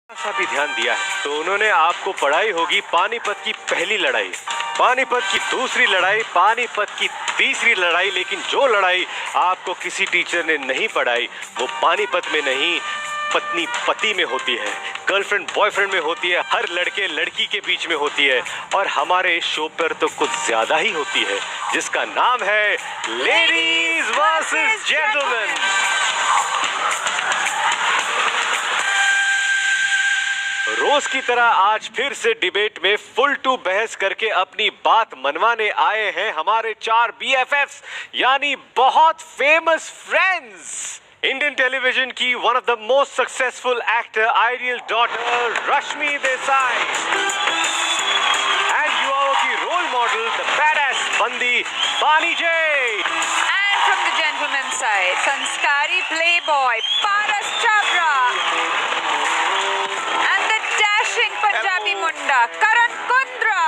सा भी ध्यान दिया है तो उन्होंने आपको पढ़ाई होगी पानीपत की पहली लड़ाई, पानीपत की दूसरी लड़ाई, पानीपत की तीसरी लड़ाई। लेकिन जो लड़ाई आपको किसी टीचर ने नहीं पढ़ाई वो पानीपत में नहीं, पत्नी पति में होती है, गर्लफ्रेंड बॉयफ्रेंड में होती है, हर लड़के लड़की के बीच में होती है। और हमारे शो पर तो कुछ ज्यादा ही होती है, जिसका नाम है लेडीज वर्सेस जेंटलमैन। रोज की तरह आज फिर से डिबेट में फुल टू बहस करके अपनी बात मनवाने आए हैं हमारे चार BFFs, यानी बहुत फेमस फ्रेंड्स। इंडियन टेलीविजन की one of the most successful actor, ideal daughter Rashmi Desai, and युवाओं की रोल मॉडल, द बैडएस बंदी बानी जे। And from the gentleman's side, संस्कारी playboy Paras Chhabra, and the dashing Punjabi Munda Karan Kundra.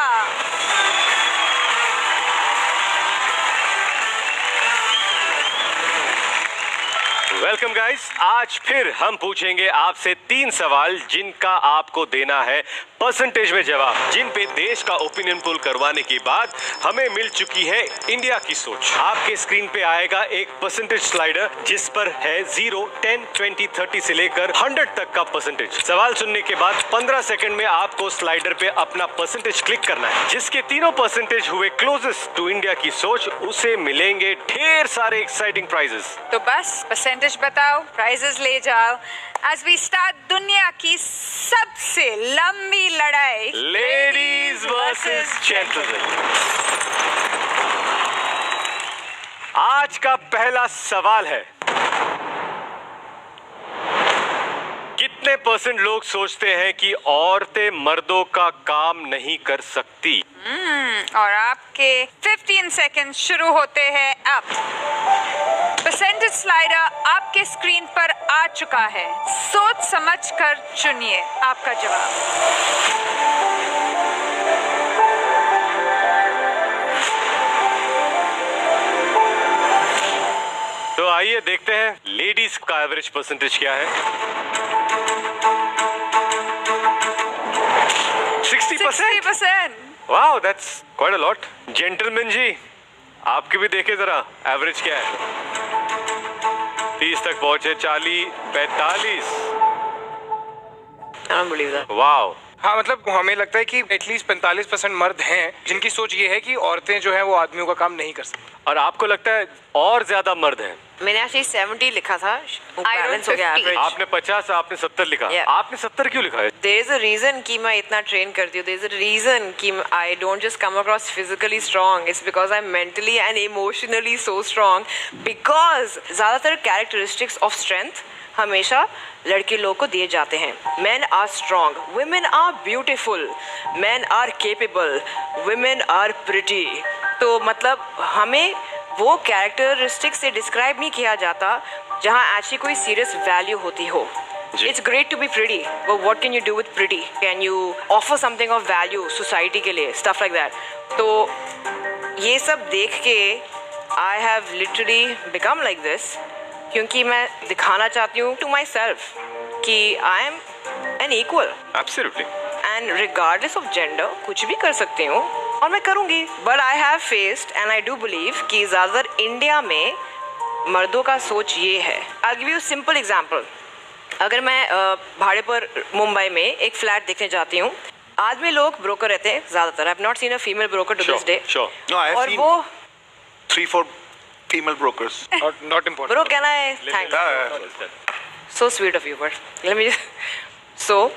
Welcome guys, आज फिर हम पूछेंगे आपसे 3 सवाल जिनका आपको देना है परसेंटेज में जवाब, जिन पे देश का ओपिनियन पोल करवाने के बाद हमें मिल चुकी है इंडिया की सोच। आपके स्क्रीन पे आएगा एक परसेंटेज स्लाइडर जिस पर है 0, 10, 20, 30 से लेकर 100 तक का परसेंटेज। सवाल सुनने के बाद 15 सेकंड में आपको स्लाइडर पे अपना परसेंटेज क्लिक करना है। जिसके तीनों परसेंटेज हुए क्लोजेस्ट टू इंडिया की सोच, उसे मिलेंगे ढेर सारे एक्साइटिंग प्राइजेस। तो बस परसेंटेज बताओ, प्राइजेस ले जाओ। As we start दुनिया की सबसे लंबी लड़ाई, लेडीज वर्सेस जेंटलमैन। आज का पहला सवाल है, कितने परसेंट लोग सोचते हैं कि औरतें मर्दों का काम नहीं कर सकती? और आपके 15 सेकंड शुरू होते हैं अब। परसेंटेज स्लाइडर आपके स्क्रीन पर आ चुका है, सोच समझ कर चुनिए आपका जवाब। तो आइए देखते हैं लेडीज का एवरेज परसेंटेज क्या है। 60%। Wow, that's quite a lot. Gentleman ji, आपके भी देखे जरा एवरेज क्या है। 30 तक पहुंचे, 40, 45। वाओ। हाँ, मतलब हमें लगता है कि एटलीस्ट 45% मर्द हैं जिनकी सोच ये है कि औरतें जो है वो आदमियों का काम नहीं कर सकती। और आपको लगता है और ज्यादा मर्द हैं? मैंने एक्चुअली 70 लिखा था, वो I wrote बैलेंस हो गया 50. एवरेज। आपने 50, आपने 70 लिखा। Yeah. आपने 70 क्यों लिखा है? देयर इज अ रीजन कि मैं इतना ट्रेन करती हूँ, देयर इज अ रीजन कि I don't just come across physically strong, it's because I am mentally and emotionally so strong. Because ज्यादातर कैरेक्टरिस्टिक्स ऑफ स्ट्रेंथ हमेशा लड़के लोग को दिए जाते हैं। Men are strong, women are beautiful, men are capable, women are pretty. तो मतलब हमें वो कैरेक्टरिस्टिक्स से डिस्क्राइब नहीं किया जाता जहाँ एक्चुअली कोई सीरियस वैल्यू होती हो। It's great to be pretty, but what can you do with pretty? Can you offer something of value society के लिए, stuff like that? तो ये सब देख के I have literally become like this, क्योंकि मैं दिखाना चाहती हूँ to myself कि I am an equal. Absolutely. And regardless of gender, कुछ भी कर सकती हूँ और मैं करूँगी। But I have faced and I do believe कि ज़्यादातर इंडिया में मर्दों का सोच ये है। I'll give you a simple example. अगर मैं भाड़े पर मुंबई में एक फ्लैट देखने जाती हूँ, आदमी लोग ब्रोकर रहते हैं ज़्यादातर। I have not seen a female broker to this day. Sure. No, I have और seen वो 3-4 female brokers. Not important. Bro can I thank so sweet of you, but let me so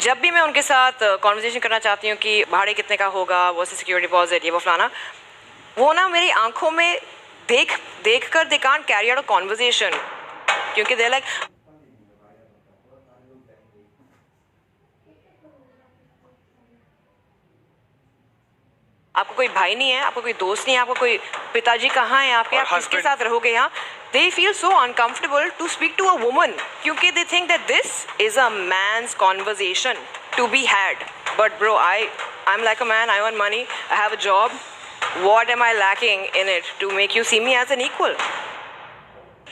जब भी मैं उनके साथ conversation करना चाहती हूँ कि भाड़े कितने का होगा, वो सिक्योरिटी डिपॉजिट, ये वो फलाना, वो ना मेरी आंखों में देख कर they can't carry out a conversation, क्योंकि दे लाइक आपको कोई भाई नहीं है, आपको कोई दोस्त नहीं है, आपको कोई पिताजी कहाँ है आपके, आप किसके साथ रहोगे यहाँ। They feel so uncomfortable to speak to a woman क्योंकि they think that this is a man's conversation to be had. But bro, I'm like a man, I earn money, I have a job. What am I lacking in it to make you see me as an equal?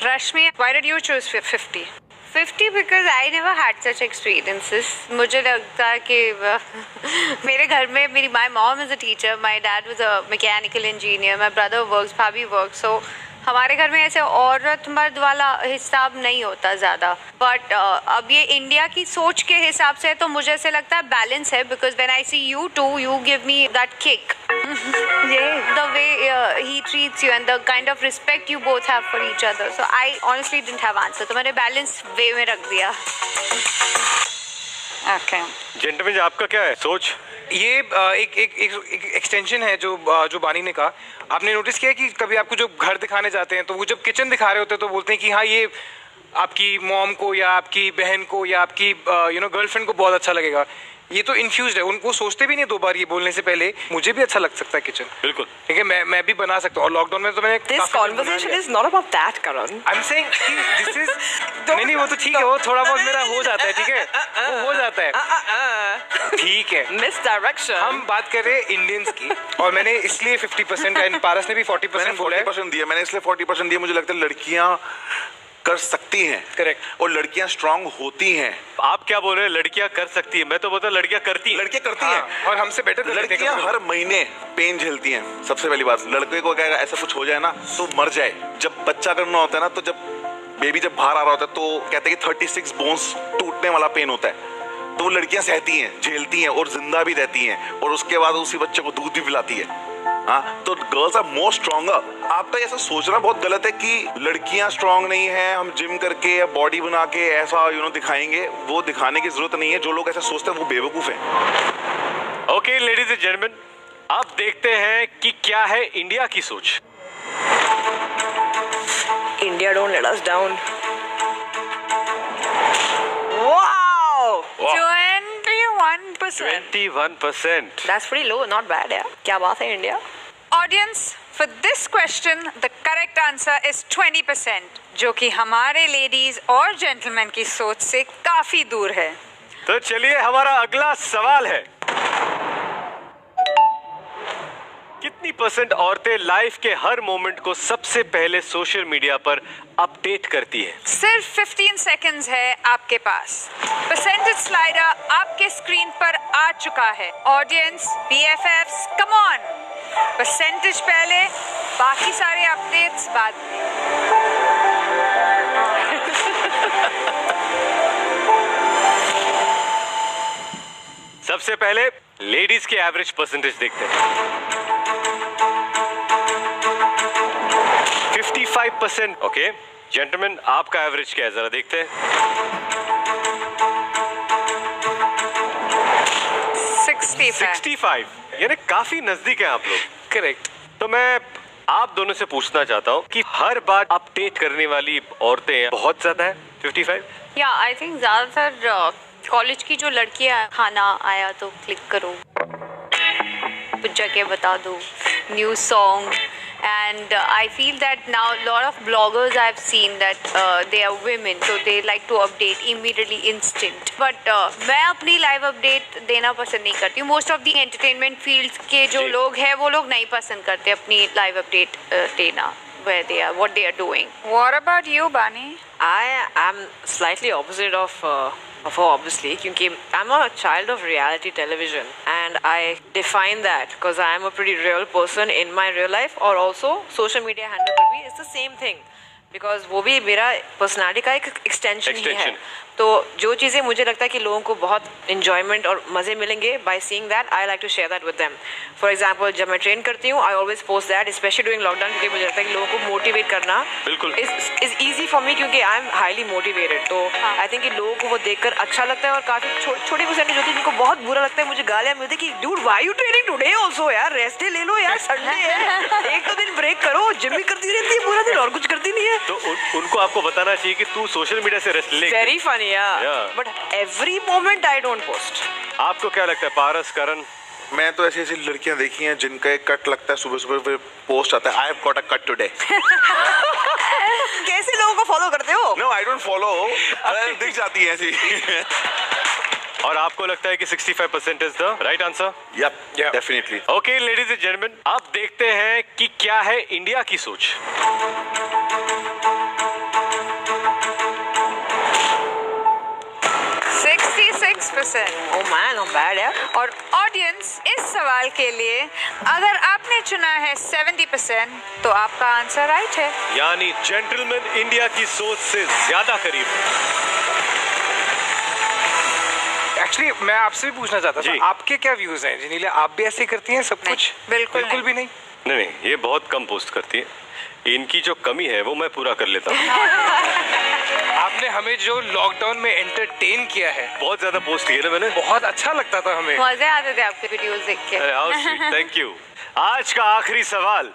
Rashmi, why did you choose 50? 50 because I never had such experiences. मुझे लगता है कि मेरे घर में मेरी my mom is a teacher, my dad was a mechanical engineer, my brother works, भाभी works, so हमारे घर में ऐसे औरत मर्द वाला हिसाब नहीं होता ज़्यादा. बट अब ये इंडिया की सोच के हिसाब से तो मुझे ऐसे लगता है बैलेंस है, because when I see you to you give me that kick. The way he treats you and the kind of respect you both have for each other. So I honestly didn't have answer. तो मैंने balance way में रख दिया. Okay. Gentleman आपका क्या है सोच? ये एक एक्सटेंशन है जो बानी ने कहा. आपने नोटिस किया कि कभी आपको जो घर दिखाने जाते हैं तो वो जब किचन दिखा रहे होते हैं तो बोलते हैं कि हाँ ये आपकी मॉम को या आपकी बहन को या आपकी गर्लफ्रेंड को बहुत अच्छा लगेगा. ये तो इन्फ्यूज्ड है, उनको सोचते भी नहीं 2 बार ये बोलने से पहले. मुझे भी अच्छा लग सकता है किचन. बिल्कुल ठीक है, मैं भी बना सकता हूँ. और लॉकडाउन में तो मैंने This conversation is not about that, Karan. I'm saying this is नहीं वो तो ठीक है, वो थोड़ा बहुत मेरा हो जाता है. ठीक है, वो हो जाता है. ठीक है, Misdirection. हम बात कर रहे हैं इंडियंस की और मैंने इसलिए 50% एंड पारस ने भी 40% बोला है. 40% दिया मैंने, इसलिए 40% दिया. मुझे लगता है लड़कियां कर सकती हैं. करेक्ट. और लड़कियां स्ट्रांग होती हैं. आप क्या बोल रहे हैं? लड़कियां कर सकती है? मैं तो बोलता हूं लड़कियां करती हैं. लड़कियां करती हाँ, हैं और हमसे बेटर लड़कियां हर महीने पेन झेलती हैं. सबसे पहली बात, लड़के को क्या ऐसा कुछ हो जाए ना तो मर जाए. जब बच्चा करना होता है ना, तो जब बेबी जब बाहर आ रहा होता है तो कहते हैं कि 36 बोन्स टूटने वाला पेन होता है. तो वो लड़कियां सहती हैं, झेलती हैं और जिंदा भी रहती हैं और उसके बाद उसी बच्चे को दूध भी पिलाती है. हाँ, तो गर्ल्स आर मोर स्ट्रॉन्गर. आपका ऐसा सोचना बहुत गलत है कि लड़कियां स्ट्रांग नहीं है, हम जिम करके या बॉडी बना के ऐसा दिखाएंगे. वो दिखाने की जरूरत नहीं है. जो लोग ऐसा सोचते हैं वो बेवकूफ हैं. ओके लेडीज एंड जेंटलमैन, अब देखते हैं कि क्या है इंडिया की सोच. India, don't let us down. Wow! 21%. 21%. That's pretty low, not bad, yeah. क्या बात है India? Audience, for this question, the correct answer is 20%, जो कि हमारे लेडीज और जेंटलमैन की सोच से काफी दूर है. तो चलिए हमारा अगला सवाल है, कितनी परसेंट औरतें लाइफ के हर मोमेंट को सबसे पहले सोशल मीडिया पर अपडेट करती है? सिर्फ 15 सेकंड्स है आपके पास. परसेंटेज स्लाइडर आपके स्क्रीन पर आ चुका है. Audience, BFFs, come on. Percentage पहले, बाकी सारे अपडेट्स बाद में. सबसे पहले लेडीज के एवरेज परसेंटेज देखते हैं. 55%. ओके जेंटलमैन, आपका एवरेज क्या है जरा देखते हैं. 65. यानी काफी नजदीक है आप लोग. करेक्ट. तो मैं आप दोनों से पूछना चाहता हूँ कि हर बार अपडेट करने वाली औरतें बहुत ज्यादा है 55. या आई थिंक ज़्यादातर कॉलेज की जो लड़कियां, खाना आया तो क्लिक करो, कुछ जगह बता दो, new song. And I feel that now a lot of bloggers I've seen that they are women, so they like to update immediately, instant. But मैं अपनी live update देना पसंद नहीं करती हूँ. Most of the entertainment fields के जो लोग हैं वो लोग नहीं पसंद करते अपनी live update देना, where they are, what they are doing. What about you, Bani? I am slightly opposite of her, obviously, क्योंकि I'm a child of reality television and I define that because I am a pretty real person in my real life. और also social media handle पर भी it's the same thing because वो भी मेरा personality का एक extension ही है. तो जो चीज़ें मुझे लगता है कि लोगों को बहुत enjoyment और मज़े मिलेंगे by seeing that, I like to share that with them. For example, जब मैं ट्रेन करती हूँ I always post that, especially during lockdown, क्योंकि मुझे लगता है कि लोगों को motivate करना बिल्कुल is easy for me क्योंकि I am highly motivated. तो I think कि लोगों को वो देखकर अच्छा लगता है और काफ़ी छोटी परसेंटेज होती है जिनको बहुत बुरा लगता है. मुझे गालियाँ मिलती है कि dude why you training today also यार, रेस्ट ले लो यार, संडे है, एक तो दिन ब्रेक करो. जिम भी करती रहती है पूरा दिन और कुछ करती नहीं है. तो उनको आपको बताना चाहिए कि तू सोशल मीडिया से रेस्ट ले. Very funny, yeah. But every moment I don't post. आपको क्या लगता है पारस, करण? मैं तो ऐसी ऐसी लड़कियां देखी हैं जिनका एक कट लगता है, सुबह सुबह पोस्ट आता है I have got a cut today. कैसे लोगों को फॉलो करते हो? नो आई डोंट फॉलो, दिख जाती है ऐसी. और आपको लगता है कि 65% is the right answer? Yup, definitely. Okay ladies and gentleman, अब देखते हैं कि क्या है इंडिया की सोच. 6%। Oh man, not bad, yeah. और ऑडियंस इस सवाल के लिए अगर आपने चुना है 70% तो आपका आंसर राइट है। यानी जेंटलमैन इंडिया की सोच से ज्यादा करीब। एक्चुअली मैं आपसे भी पूछना चाहता जी। था, आपके क्या व्यूज हैं जिनीला? आप भी ऐसे करती हैं सब नहीं, कुछ? बिल्कुल बिल्कुल भी नहीं। नहीं, ये बहुत कम पोस्ट करती है। इनकी जो कमी है वो मैं पूरा कर लेता हूँ। आपने हमें जो लॉकडाउन में एंटरटेन किया है, बहुत ज्यादा पोस्ट किए ना मैंने। बहुत अच्छा लगता था हमें। मजे आते थे आपके वीडियोस देख के। अरे हाउ स्वीट, थैंक यू। आज का आखिरी सवाल,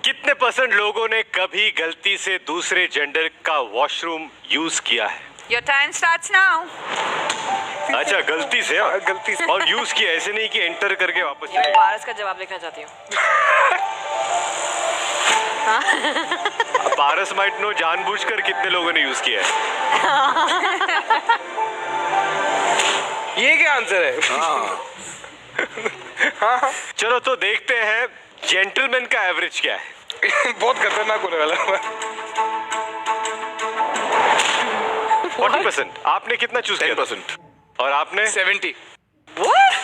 कितने % लोगों ने कभी गलती से दूसरे जेंडर का वॉशरूम यूज किया है? Your time starts now. अच्छा, गलती से हाँ? गलती से। और यूज किया, ऐसे नहीं कि एंटर करके वापस मैं चले। पारस का जवाब देखना चाहती हूँ। पारस माइट नो जानबूझकर कितने लोगों ने यूज किया है। ये क्या आंसर है? चलो तो देखते हैं जेंटलमैन का एवरेज क्या है। बहुत खतरनाक होने वाला है। 40%। आपने कितना चूज किया? 10%। और आपने 70।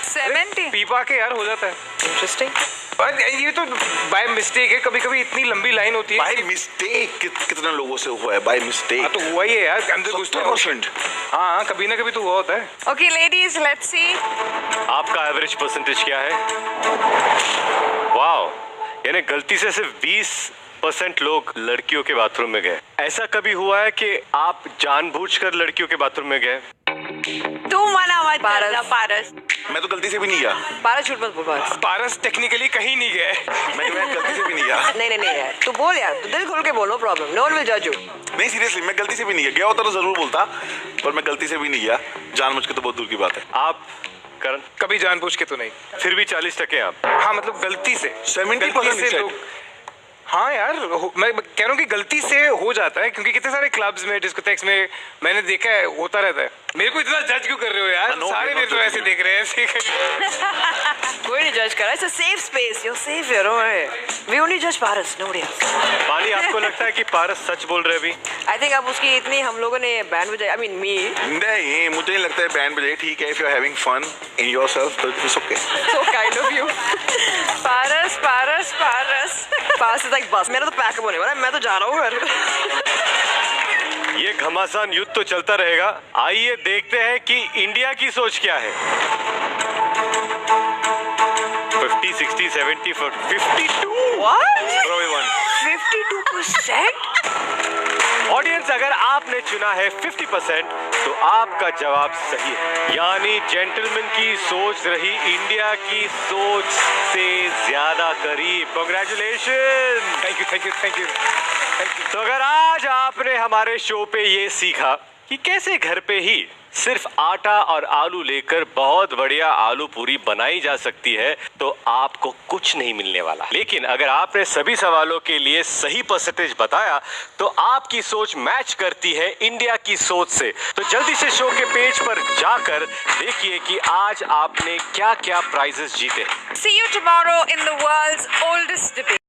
70। पी पा के यार हो जाता है। Interesting. पर ये तो बाय मिस्टेक है, कभी कभी इतनी लंबी लाइन होती है। बाय मिस्टेक कितने लोगों से हुआ है? बाय हाँ, मिस्टेक तो हुआ ही है यार, अंदर घुसता है। 70%। हाँ, कभी ना कभी तो हुआ होता है। Okay ladies, let's see. आपका एवरेज परसेंटेज क्या है? वाओ, यानी गलती से सिर्फ 20% लोग लड़कियों के बाथरूम में गए। ऐसा कभी हुआ है कि आप जानबूझकर लड़कियों के बाथरूम में गए? तू मना मत पारस। करना पारस। मैं तो गलती से भी नहीं गया। पारस झूठ मत बोल पारस। पारस टेक्निकली कहीं नहीं गए। मैं गलती से भी नहीं गया। नहीं यार, तू बोल यार, तू दिल खोल के बोल, no problem, no one will जज यू। नहीं सीरियसली, मैं गलती से भी नहीं गया। गया होता तो जरूर बोलता, पर मैं गलती से भी नहीं गया। जानबूझ के तो बहुत दूर की बात है। आप करण? कभी जानबूझ के तो नहीं। फिर भी 40% आप। हाँ, मतलब गलती से। 70% गलती से लोग। हाँ यार, मैं कह रहा हूँ कि गलती से हो जाता है, क्योंकि कितने सारे क्लब्स में, डिस्कोथेक्स में मैंने देखा है, होता रहता है। मेरे को इतना जज क्यों कर रहे हो यार? No, सारे no, मेरे को no, ऐसे देख रहे हैं ऐसे। कोई नहीं जज कर रहा, it's a safe space, you safe here, we only जज पारस, नोबडी एल्स। पानी, आपको लगता है कि पारस सच बोल रहे अभी? आई थिंक अब उसकी इतनी हम लोगों ने बैंड बजाई, आई मीन मी, नहीं, मुझे नहीं लगता है बैंड बजाए। ठीक है, if you are having fun in yourself तो it's okay. So kind of you. Paras Paras Paras. Paras is like बस, मेरा तो पैकअप होने वाला है, मैं तो जा रहा हूँ घर। ये घमासान युद्ध तो चलता रहेगा। आइए देखते हैं कि इंडिया की सोच क्या है। 50, 60, 70, 52। What? Probably one. 52%? ऑडियंस, अगर आपने चुना है 50% तो आपका जवाब सही है। यानी जेंटलमैन की सोच रही इंडिया की सोच से ज्यादा करीब। Congratulation. Thank you, thank you, thank you, thank you. तो अगर आज आपने हमारे शो पे ये सीखा कि कैसे घर पे ही सिर्फ आटा और आलू लेकर बहुत बढ़िया आलू पूरी बनाई जा सकती है, तो आपको कुछ नहीं मिलने वाला। लेकिन अगर आपने सभी सवालों के लिए सही परसेंटेज बताया तो आपकी सोच मैच करती है इंडिया की सोच से। तो जल्दी से शो के पेज पर जाकर देखिए कि आज आपने क्या क्या प्राइजेस जीते। See you tomorrow in the world's oldest debate.